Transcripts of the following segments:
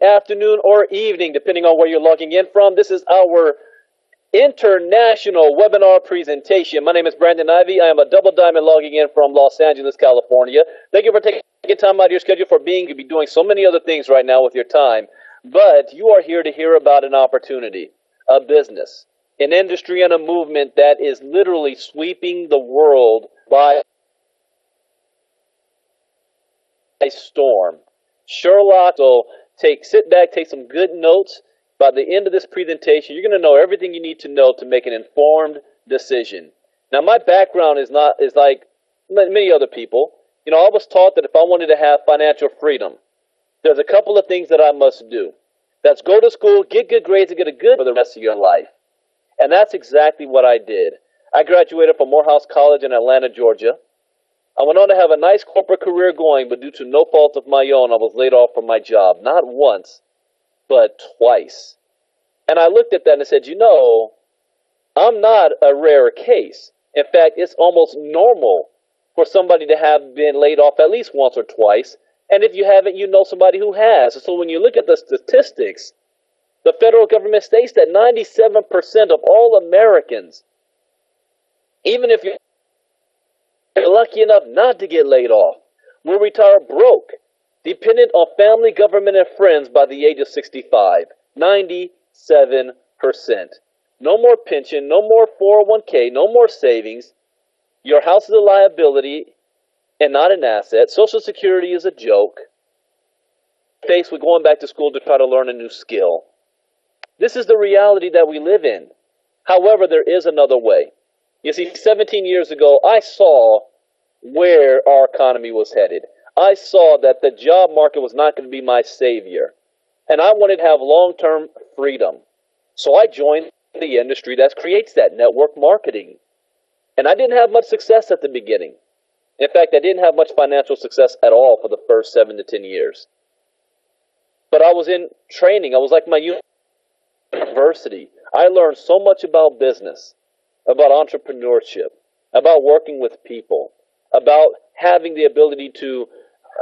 Afternoon, or evening, depending on where you're logging in from. This is our international webinar presentation. My name is Brandon Ivy. I am a double diamond logging in from Los Angeles, California. Thank you for taking time out of your schedule for being. You could be doing so many other things right now with your time, but you are here to hear about an opportunity, a business, an industry, and a movement that is literally sweeping the world by storm. Sherlock, so sit back, take some good notes. By the end of this presentation, you're going to know everything you need to know to make an informed decision. Now, my background is like many other people. You know, I was taught that if I wanted to have financial freedom, there's a couple of things that I must do. That's go to school, get good grades, and get a good for the rest of your life. And that's exactly what I did. I graduated from Morehouse College in Atlanta, Georgia. I went on to have a nice corporate career going, but due to no fault of my own, I was laid off from my job. Not once, but twice. And I looked at that and said, you know, I'm not a rare case. In fact, it's almost normal for somebody to have been laid off at least once or twice. And if you haven't, you know somebody who has. So when you look at the statistics, the federal government states that 97% of all Americans, even if you're lucky enough not to get laid off, will retire broke, dependent on family, government, and friends by the age of 65. 97%. No more pension, no more 401k, no more savings. Your house is a liability and not an asset. Social Security is a joke. Faced with going back to school to try to learn a new skill. This is the reality that we live in. However, there is another way. You see, 17 years ago, I saw where our economy was headed. I saw that the job market was not going to be my savior. And I wanted to have long-term freedom. So I joined the industry that creates that, network marketing. And I didn't have much success at the beginning. In fact, I didn't have much financial success at all for the first 7 to 10 years. But I was in training. I was like my university. I learned so much about business, about entrepreneurship, about working with people, about having the ability to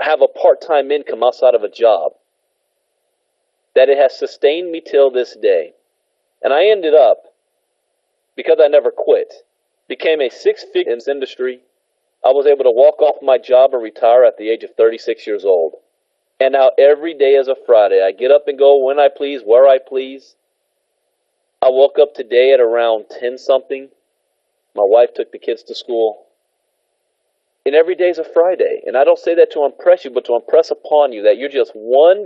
have a part-time income outside of a job, that it has sustained me till this day. And I ended up, because I never quit, became a six-figure in this industry. I was able to walk off my job and retire at the age of 36 years old. And now every day is a Friday. I get up and go when I please, where I please. I woke up today at around 10-something. My wife took the kids to school. And every day is a Friday. And I don't say that to impress you, but to impress upon you that you're just one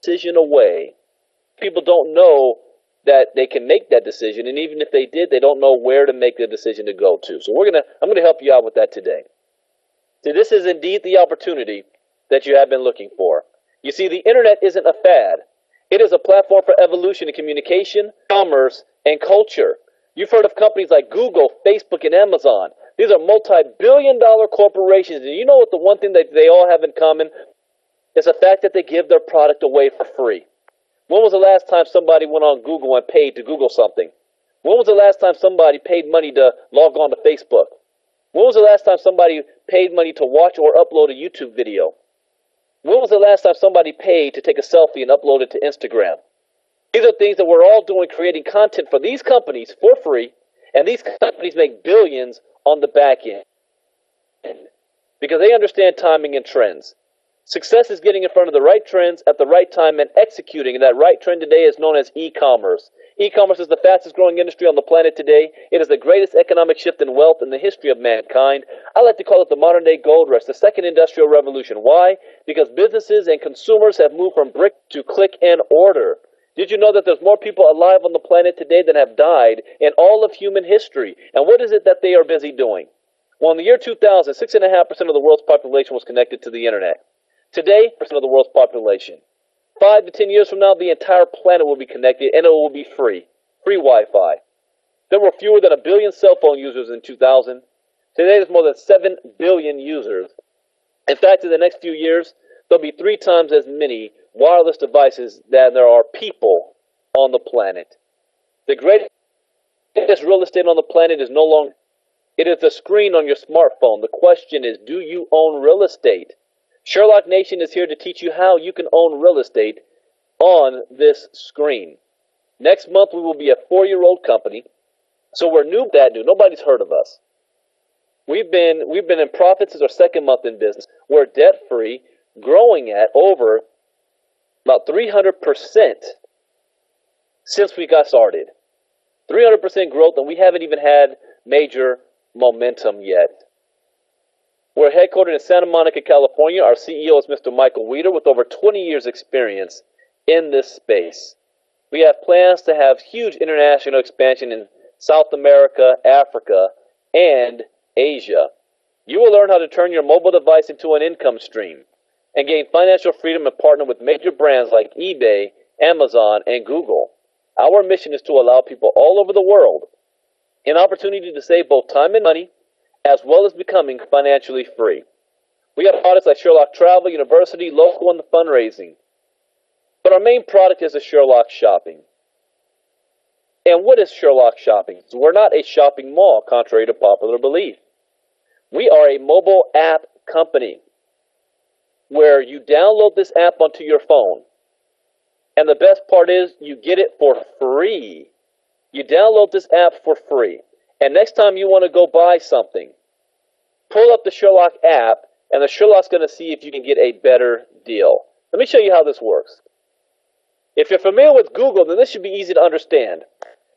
decision away. People don't know that they can make that decision, and even if they did, they don't know where to make the decision to go to. So I'm gonna help you out with that today. See, this is indeed the opportunity that you have been looking for. You see, the internet isn't a fad. It is a platform for evolution in communication, commerce, and culture. You've heard of companies like Google, Facebook, and Amazon. These are multi-billion-dollar corporations, and you know what the one thing that they all have in common is the fact that they give their product away for free. When was the last time somebody went on Google and paid to Google something? When was the last time somebody paid money to log on to Facebook? When was the last time somebody paid money to watch or upload a YouTube video? When was the last time somebody paid to take a selfie and upload it to Instagram? These are things that we're all doing, creating content for these companies for free, and these companies make billions on the back end because they understand timing and trends. Success is getting in front of the right trends at the right time and executing. And that right trend today is known as e-commerce. E-commerce is the fastest growing industry on the planet today. It is the greatest economic shift in wealth in the history of mankind. I like to call it the modern day gold rush, the second industrial revolution. Why? Because businesses and consumers have moved from brick to click and order. Did you know that there's more people alive on the planet today than have died in all of human history? And what is it that they are busy doing? Well, in the year 2000, 6.5% of the world's population was connected to the internet. Today, 6% of the world's population. 5 to 10 years from now, the entire planet will be connected and it will be free. Free Wi-Fi. There were fewer than 1 billion cell phone users in 2000. Today, there's more than 7 billion users. In fact, in the next few years, there'll be 3 times as many wireless devices than there are people on the planet. The greatest real estate on the planet is no longer, it is the screen on your smartphone. The question is, do you own real estate? Sherlock Nation is here to teach you how you can own real estate on this screen. Next month, we will be a 4-year-old company, so we're new. Nobody's heard of us. We've been in profit since our second month in business. We're debt-free, growing at over about 300% since we got started. 300% growth, and we haven't even had major momentum yet. We're headquartered in Santa Monica, California. Our CEO is Mr. Michael Weeder with over 20 years experience in this space. We have plans to have huge international expansion in South America, Africa, and Asia. You will learn how to turn your mobile device into an income stream and gain financial freedom and partner with major brands like eBay, Amazon, and Google. Our mission is to allow people all over the world an opportunity to save both time and money, as well as becoming financially free. We have products like Sherlock Travel, University, Local, and the fundraising. But our main product is the Sherlock Shopping. And what is Sherlock Shopping? So we're not a shopping mall, contrary to popular belief. We are a mobile app company where you download this app onto your phone. And the best part is you get it for free. You download this app for free. And next time you want to go buy something, pull up the Sherlock app, and the Sherlock's going to see if you can get a better deal. Let me show you how this works. If you're familiar with Google, then this should be easy to understand.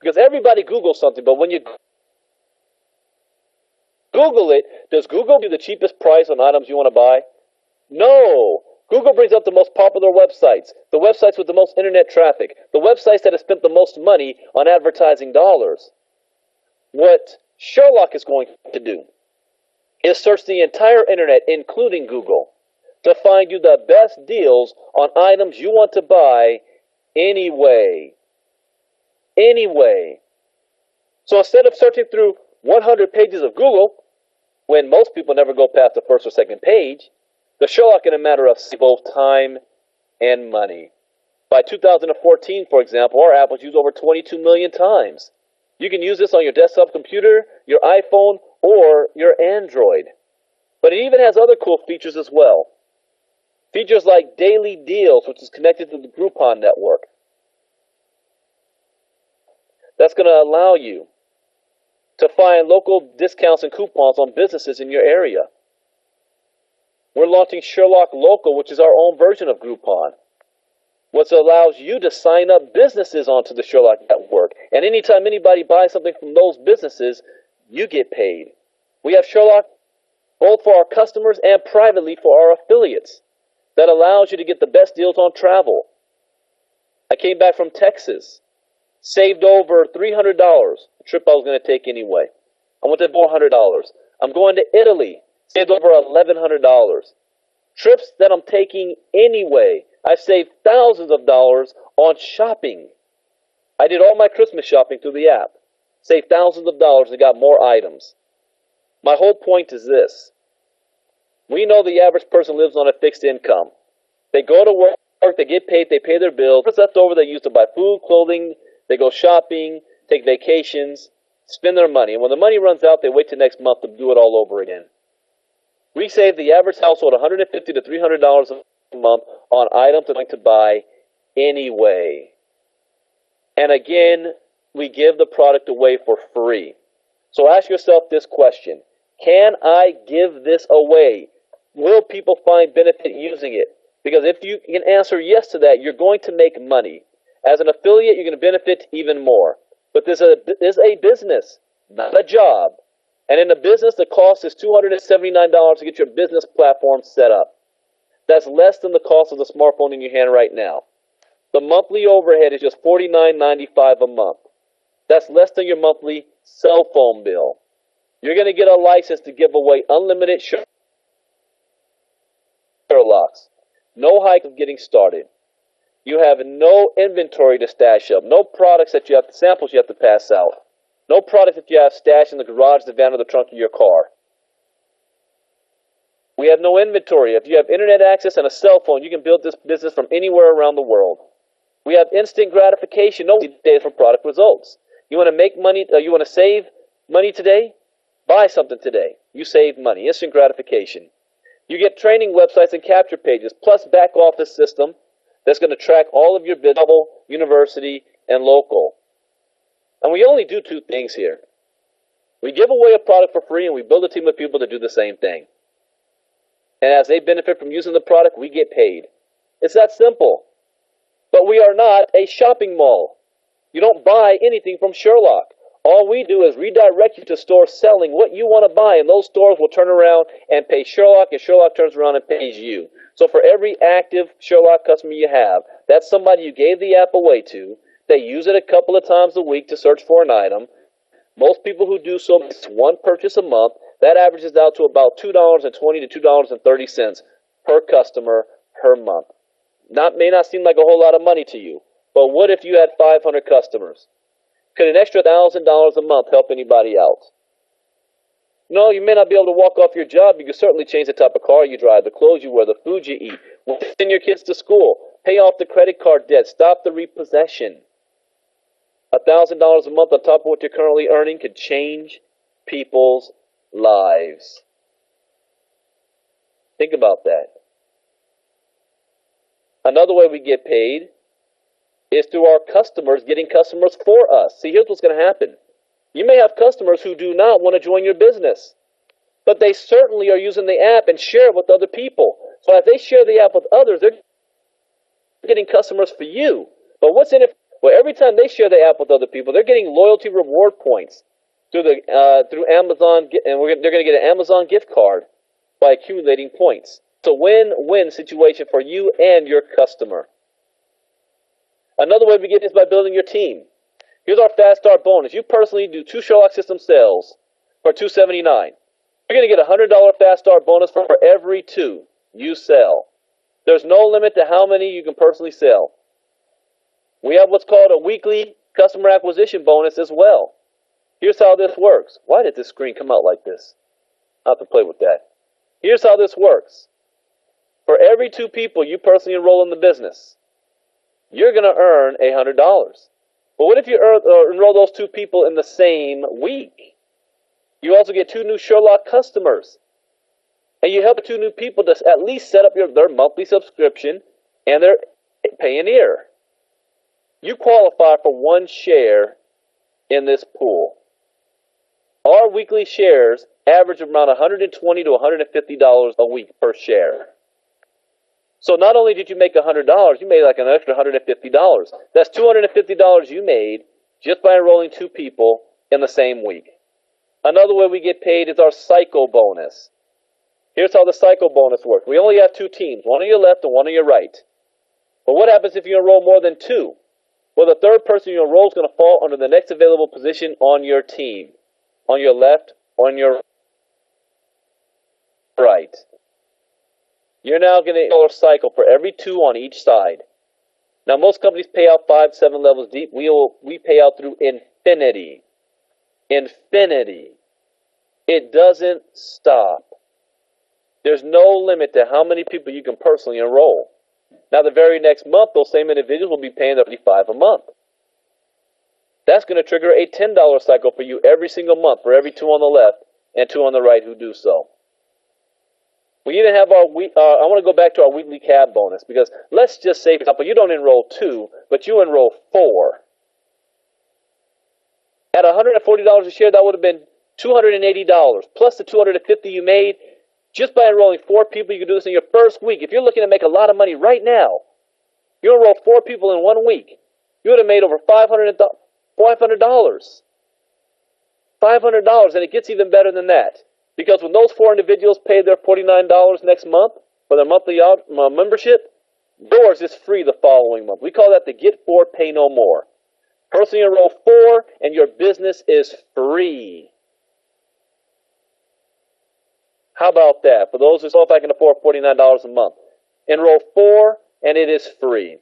Because everybody Googles something, but when you Google it, does Google give you the cheapest price on items you want to buy? No. Google brings up the most popular websites, the websites with the most internet traffic, the websites that have spent the most money on advertising dollars. What Sherlock is going to do is search the entire internet, including Google, to find you the best deals on items you want to buy anyway. Anyway. So instead of searching through 100 pages of Google, when most people never go past the first or second page, the Sherlock, in a matter of both time and money. By 2014, for example, our app was used over 22 million times. You can use this on your desktop computer, your iPhone, or your Android. But it even has other cool features as well. Features like Daily Deals, which is connected to the Groupon network. That's going to allow you to find local discounts and coupons on businesses in your area. We're launching Sherlock Local, which is our own version of Groupon, which allows you to sign up businesses onto the Sherlock network. And anytime anybody buys something from those businesses, you get paid. We have Sherlock both for our customers and privately for our affiliates. That allows you to get the best deals on travel. I came back from Texas, saved over $300, a trip I was going to take anyway. I went to $400. I'm going to Italy, saved over $1,100. Trips that I'm taking anyway. I've saved thousands of dollars on shopping. I did all my Christmas shopping through the app. Saved thousands of dollars and got more items. My whole point is this. We know the average person lives on a fixed income. They go to work, they get paid, they pay their bills. What's left over they use to buy food, clothing, they go shopping, take vacations, spend their money. And when the money runs out, they wait till next month to do it all over again. We save the average household $150 to $300 a month on items they're going to buy anyway. And again, we give the product away for free. So ask yourself this question. Can I give this away? Will people find benefit using it? Because if you can answer yes to that, you're going to make money. As an affiliate, you're going to benefit even more. But this is a business, not a job. And in a business, the cost is $279 to get your business platform set up. That's less than the cost of the smartphone in your hand right now. The monthly overhead is just $49.95 a month. That's less than your monthly cell phone bill. You're going to get a license to give away unlimited Sherlocks. No hike of getting started. You have no inventory to stash up. No products that you have, samples you have to pass out. No product that you have stashed in the garage, the van, or the trunk of your car. We have no inventory. If you have internet access and a cell phone, you can build this business from anywhere around the world. We have instant gratification. No days for product results. You want to make money? You want to save money today? Buy something today. You save money. Instant gratification. You get training websites and capture pages, plus back office system that's going to track all of your business, university, and local. And we only do two things here. We give away a product for free, and we build a team of people to do the same thing. And as they benefit from using the product, we get paid. It's that simple. But we are not a shopping mall. You don't buy anything from Sherlock. All we do is redirect you to stores selling what you want to buy, and those stores will turn around and pay Sherlock, and Sherlock turns around and pays you. So for every active Sherlock customer you have, that's somebody you gave the app away to. They use it a couple of times a week to search for an item. Most people who do so make one purchase a month. That averages out to about $2.20 to $2.30 per customer per month. May not seem like a whole lot of money to you, but what if you had 500 customers? Could an extra $1,000 a month help anybody out? No, you may not be able to walk off your job. You can certainly change the type of car you drive, the clothes you wear, the food you eat, send your kids to school, pay off the credit card debt, stop the repossession. $1,000 a month on top of what you're currently earning could change people's lives. Think about that. Another way we get paid is through our customers getting customers for us. See, here's what's going to happen. You may have customers who do not want to join your business, but they certainly are using the app and share it with other people. So if they share the app with others, they're getting customers for you. But what's in it? Well, every time they share the app with other people, they're getting loyalty reward points through Amazon, and they're going to get an Amazon gift card by accumulating points. It's a win-win situation for you and your customer. Another way we get is by building your team. Here's our Fast Start bonus. You personally do 2 Sherlock System sales for $279. You're going to get a $100 Fast Start bonus for every 2 you sell. There's no limit to how many you can personally sell. We have what's called a weekly customer acquisition bonus as well. Here's how this works. Why did this screen come out like this? I'll have to play with that. Here's how this works. For every 2 people you personally enroll in the business, you're going to earn $100. But what if you enroll those 2 people in the same week? You also get 2 new Sherlock customers. And you help 2 new people to at least set up their monthly subscription and their Payoneer. You qualify for 1 share in this pool. Our weekly shares average around $120 to $150 a week per share. So not only did you make $100, you made like an extra $150. That's $250 you made just by enrolling 2 people in the same week. Another way we get paid is our cycle bonus. Here's how the cycle bonus works. We only have 2 teams, one on your left and one on your right. But what happens if you enroll more than 2? Well, the third person you enroll is going to fall under the next available position on your team. On your left, on your right. You're now going to a cycle for every 2 on each side. Now, most companies pay out 5, 7 levels deep. We pay out through infinity. Infinity. It doesn't stop. There's no limit to how many people you can personally enroll. Now, the very next month, those same individuals will be paying $35 a month. That's going to trigger a $10 cycle for you every single month for every 2 on the left and 2 on the right who do so. We even have I want to go back to our weekly cab bonus, because let's just say, for example, you don't enroll 2, but you enroll 4. At $140 a share, that would have been $280, plus the $250 you made. Just by enrolling 4 people, you can do this in your first week. If you're looking to make a lot of money right now, you enroll 4 people in 1 week, you would have made over $500. $500, and it gets even better than that. Because when those 4 individuals pay their $49 next month for their monthly membership, yours is free the following month. We call that the Get 4, Pay No More. Personally enroll 4, and your business is free. How about that? For those who know if I can afford $49 a month, enroll 4, and it is free.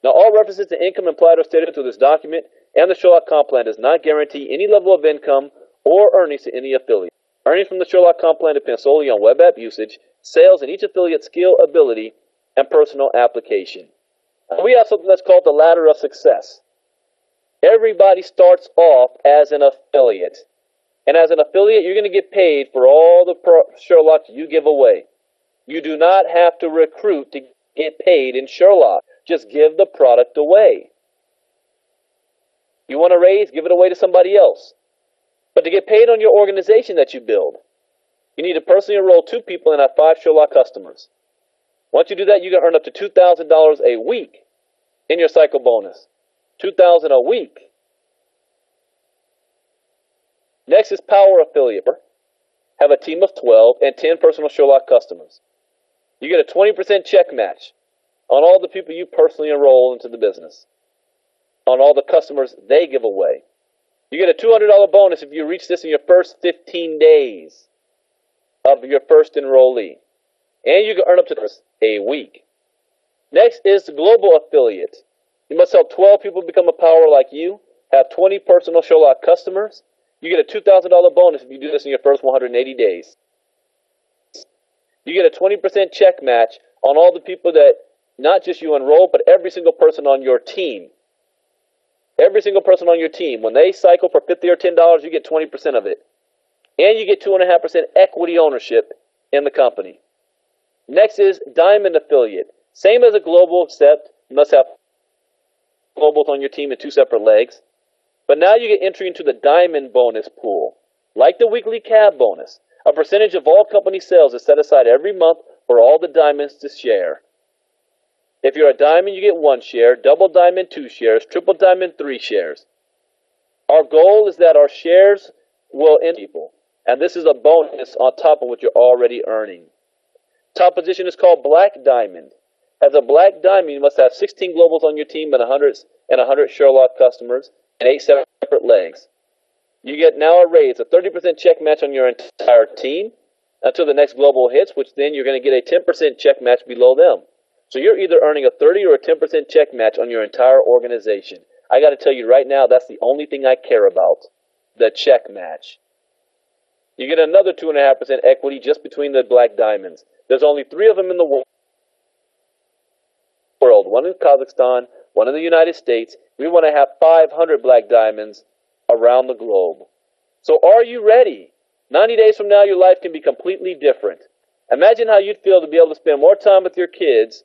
Now, all references to income implied or stated through this document and the Sherlock Comp Plan does not guarantee any level of income or earnings to any affiliate. Earnings from the Sherlock Comp Plan depend solely on web app usage, sales, and each affiliate's skill, ability, and personal application. We have something that's called the ladder of success. Everybody starts off as an affiliate. And as an affiliate, you're going to get paid for all the Sherlocks you give away. You do not have to recruit to get paid in Sherlock. Just give the product away. You want a raise? Give it away to somebody else. But to get paid on your organization that you build, you need to personally enroll 2 people and have 5 Sherlock customers. Once you do that, you can earn up to $2,000 a week in your cycle bonus. $2,000 a week. Next is Power Affiliate. Have a team of 12 and 10 personal Sherlock customers. You get a 20% check match on all the people you personally enroll into the business, on all the customers they give away. You get a $200 bonus if you reach this in your first 15 days of your first enrollee. And you can earn up to a week. Next is the Global Affiliate. You must help 12 people become a power like you, have 20 personal Sherlock customers. You get a $2,000 bonus if you do this in your first 180 days. You get a 20% check match on all the people that not just you enroll, but every single person on your team. Every single person on your team. When they cycle for $50 or $10, you get 20% of it. And you get 2.5% equity ownership in the company. Next is Diamond Affiliate. Same as a global, except you must have globals on your team in 2 separate legs. But now you get entry into the Diamond bonus pool. Like the weekly cab bonus, a percentage of all company sales is set aside every month for all the diamonds to share. If you're a diamond, you get 1 share, double diamond 2 shares, triple diamond 3 shares. Our goal is that our shares will end people, and this is a bonus on top of what you're already earning. Top position is called Black Diamond. As a Black Diamond, you must have 16 globals on your team and 100 Sherlock customers and 8 separate legs. You get now a raise, a 30% check match on your entire team until the next global hits, which then you're going to get a 10% check match below them. So you're either earning a 30 or a 10% check match on your entire organization. I got to tell you right now, that's the only thing I care about, the check match. You get another 2.5% equity just between the Black Diamonds. There's only 3 of them in the world. One in Kazakhstan, one in the United States. We want to have 500 Black Diamonds around the globe. So are you ready? 90 days from now, your life can be completely different. Imagine how you'd feel to be able to spend more time with your kids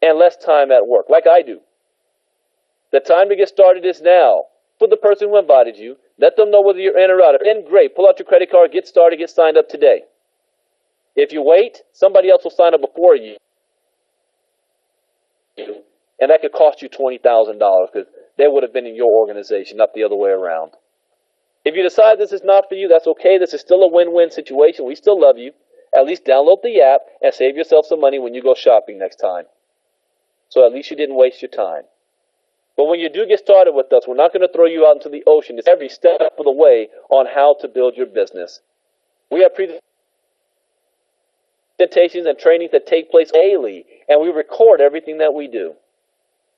and less time at work, like I do. The time to get started is now. For the person who invited you, let them know whether you're in or out. If you're in, great. Pull out your credit card, get started, get signed up today. If you wait, somebody else will sign up before you. And that could cost you $20,000 because they would have been in your organization, not the other way around. If you decide this is not for you, that's okay. This is still a win-win situation. We still love you. At least download the app and save yourself some money when you go shopping next time. So at least you didn't waste your time. But when you do get started with us, we're not going to throw you out into the ocean. It's every step of the way on how to build your business. We have presentations and trainings that take place daily, and we record everything that we do.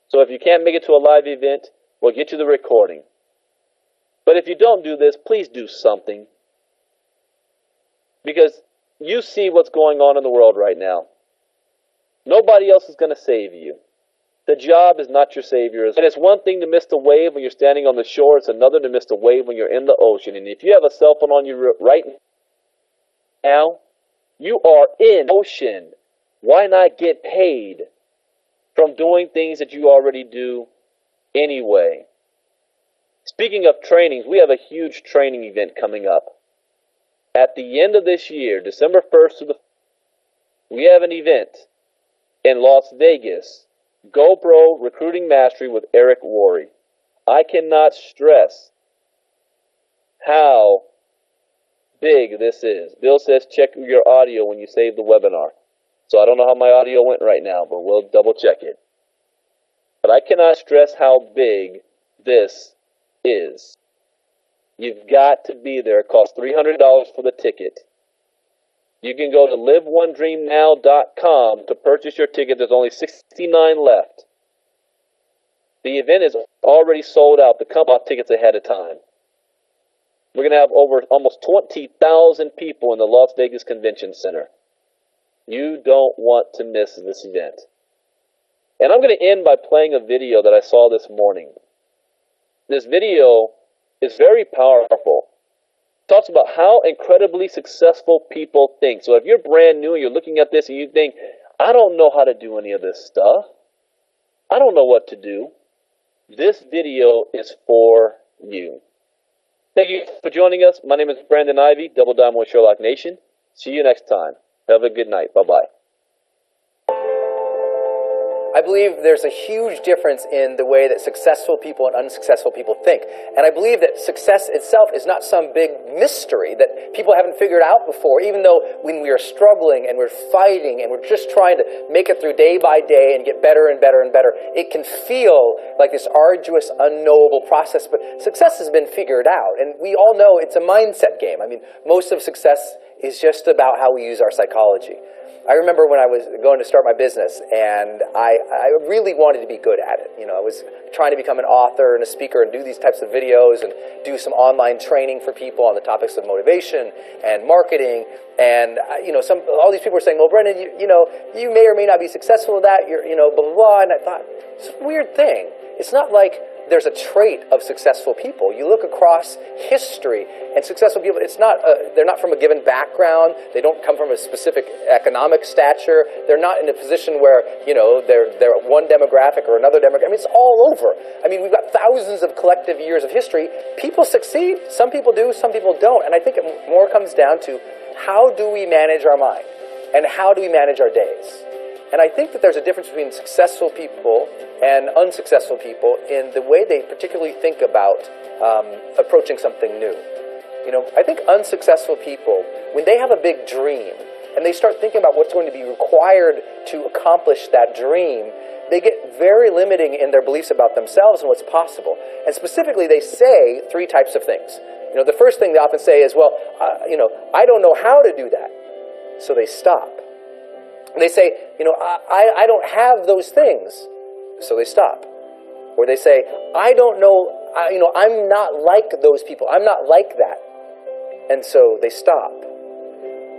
So if you can't make it to a live event, we'll get you the recording. But if you don't do this, please do something. Because you see what's going on in the world right now. Nobody else is going to save you. The job is not your savior. And it's one thing to miss the wave when you're standing on the shore. It's another to miss the wave when you're in the ocean. And if you have a cell phone on you right now, you are in the ocean. Why not get paid from doing things that you already do anyway? Speaking of trainings, we have a huge training event coming up. At the end of this year, December 1st to the 4th, we have an event in Las Vegas, GoPro Recruiting Mastery with Eric Worre. I cannot stress how big this is. Bill says check your audio when you save the webinar. So I don't know how my audio went right now, but we'll double check it. But I cannot stress how big this is. You've got to be there. It costs $300 for the ticket. You can go to liveonedreamnow.com to purchase your ticket. There's only 69 left. The event is already sold out. The company bought tickets ahead of time. We're going to have over almost 20,000 people in the Las Vegas Convention Center. You don't want to miss this event. And I'm going to end by playing a video that I saw this morning. This video is very powerful. talks about how incredibly successful people think. So if you're brand new and you're looking at this and you think, I don't know how to do any of this stuff, I don't know what to do, this video is for you. Thank you for joining us. My name is Brandon Ivy, Double Down with Sherlock Nation. See you next time. Have a good night. Bye-bye. I believe there's a huge difference in the way that successful people and unsuccessful people think. And I believe that success itself is not some big mystery that people haven't figured out before, even though when we are struggling and we're fighting and we're just trying to make it through day by day and get better and better and better, it can feel like this arduous, unknowable process. But success has been figured out. And we all know it's a mindset game. I mean, most of success is just about how we use our psychology. I remember when I was going to start my business, and I really wanted to be good at it. You know, I was trying to become an author and a speaker and do these types of videos and do some online training for people on the topics of motivation and marketing. And you know, all these people were saying, "Well, Brendan, you may or may not be successful at that. You're, blah blah blah." And I thought, it's a weird thing. It's not like there's a trait of successful people. You look across history, and successful people, they're not from a given background. They don't come from a specific economic stature. They're not in a position where, they're one demographic or another demographic. I mean, it's all over. I mean, we've got thousands of collective years of history. People succeed. Some people do, some people don't. And I think it more comes down to how do we manage our mind? And how do we manage our days? And I think that there's a difference between successful people and unsuccessful people in the way they particularly think about approaching something new. I think unsuccessful people, when they have a big dream and they start thinking about what's going to be required to accomplish that dream, they get very limiting in their beliefs about themselves and what's possible. And specifically, they say three types of things. The first thing they often say is, well, I don't know how to do that. So they stop. And they say, I don't have those things, so they stop. Or they say, I don't know, I'm not like those people. I'm not like that. And so they stop.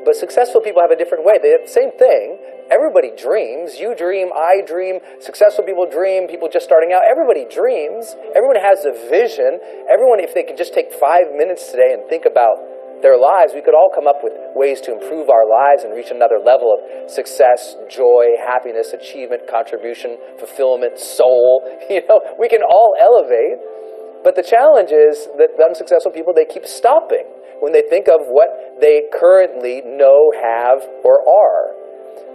But successful people have a different way. They have the same thing. Everybody dreams. You dream, I dream, successful people dream, people just starting out. Everybody dreams. Everyone has a vision. Everyone, if they could just take 5 minutes today and think about their lives, we could all come up with ways to improve our lives and reach another level of success, joy, happiness, achievement, contribution, fulfillment, soul. We can all elevate. But the challenge is that the unsuccessful people, they keep stopping when they think of what they currently know, have, or are.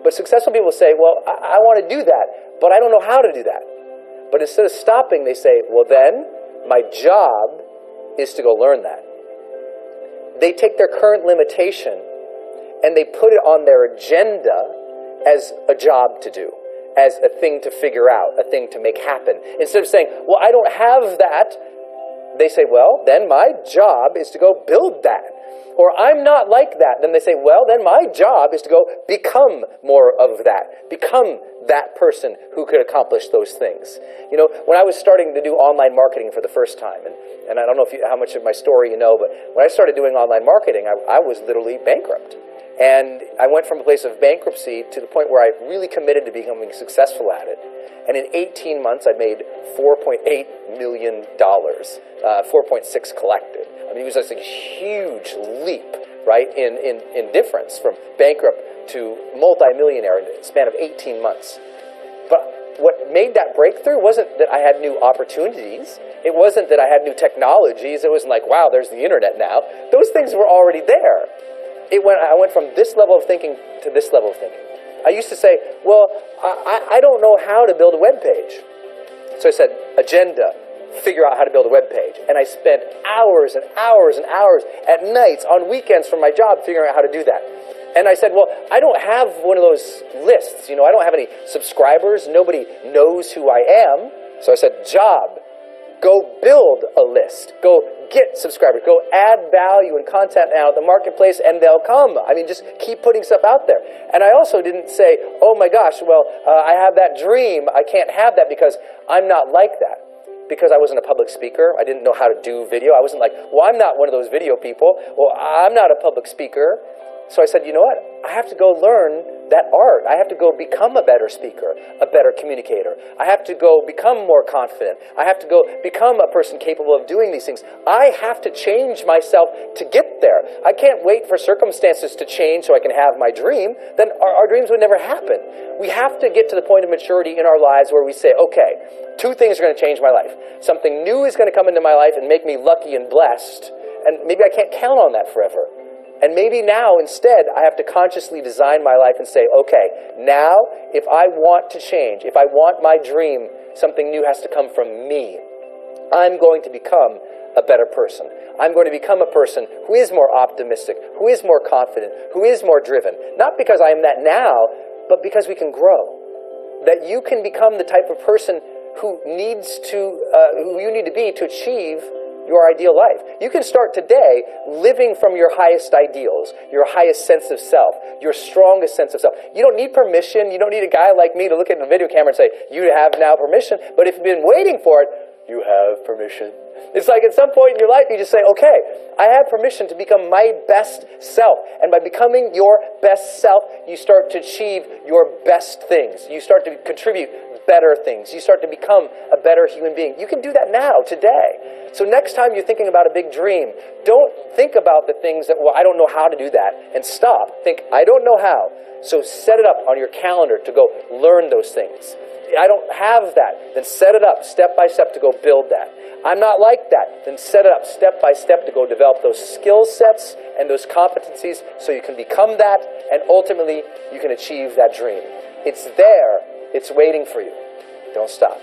But successful people say, well, I want to do that, but I don't know how to do that. But instead of stopping, they say, well then, my job is to go learn that. They take their current limitation and they put it on their agenda as a job to do, as a thing to figure out, a thing to make happen. Instead of saying, well, I don't have that, they say, well, then my job is to go build that. Or I'm not like that. Then they say, well, then my job is to go become more of that. Become that person who could accomplish those things. When I was starting to do online marketing for the first time, and I don't know how much of my story you know, but when I started doing online marketing, I was literally bankrupt. And I went from a place of bankruptcy to the point where I really committed to becoming successful at it. And in 18 months, I made $4.8 million, 4.6 collected. I mean, it was just a huge leap, right, in difference from bankrupt to multimillionaire in a span of 18 months. But what made that breakthrough wasn't that I had new opportunities. It wasn't that I had new technologies. It wasn't like, wow, there's the internet now. Those things were already there. I went from this level of thinking to this level of thinking. I used to say, well, I don't know how to build a web page. So I said, agenda, figure out how to build a web page. And I spent hours and hours and hours at nights, on weekends from my job, figuring out how to do that. And I said, well, I don't have one of those lists. I don't have any subscribers. Nobody knows who I am. So I said, job, go build a list. Go get subscribers. Go add value and content out in the marketplace, and they'll come. I mean, just keep putting stuff out there. And I also didn't say, oh my gosh, well, I have that dream. I can't have that because I'm not like that. Because I wasn't a public speaker. I didn't know how to do video. I wasn't like, well, I'm not one of those video people. Well, I'm not a public speaker. So I said, you know what? I have to go learn that art. I have to go become a better speaker, a better communicator. I have to go become more confident. I have to go become a person capable of doing these things. I have to change myself to get there. I can't wait for circumstances to change so I can have my dream. Then our dreams would never happen. We have to get to the point of maturity in our lives where we say, okay, two things are going to change my life. Something new is going to come into my life and make me lucky and blessed. And maybe I can't count on that forever. And maybe now, instead, I have to consciously design my life and say, okay, now, if I want to change, if I want my dream, something new has to come from me. I'm going to become a better person. I'm going to become a person who is more optimistic, who is more confident, who is more driven. Not because I am that now, but because we can grow. That you can become the type of person who you need to be to achieve your ideal life. You can start today living from your highest ideals, your highest sense of self, your strongest sense of self. You don't need permission. You don't need a guy like me to look at the video camera and say, you have now permission. But if you've been waiting for it, you have permission. It's like at some point in your life, you just say, okay, I have permission to become my best self. And by becoming your best self, you start to achieve your best things. You start to contribute better things. You start to become a better human being. You can do that now, today. So next time you're thinking about a big dream, don't think about the things that, well, I don't know how to do that, and stop. Think, I don't know how. So set it up on your calendar to go learn those things. I don't have that. Then set it up step by step to go build that. I'm not like that. Then set it up step by step to go develop those skill sets and those competencies so you can become that, and ultimately you can achieve that dream. It's there. It's waiting for you. Don't stop.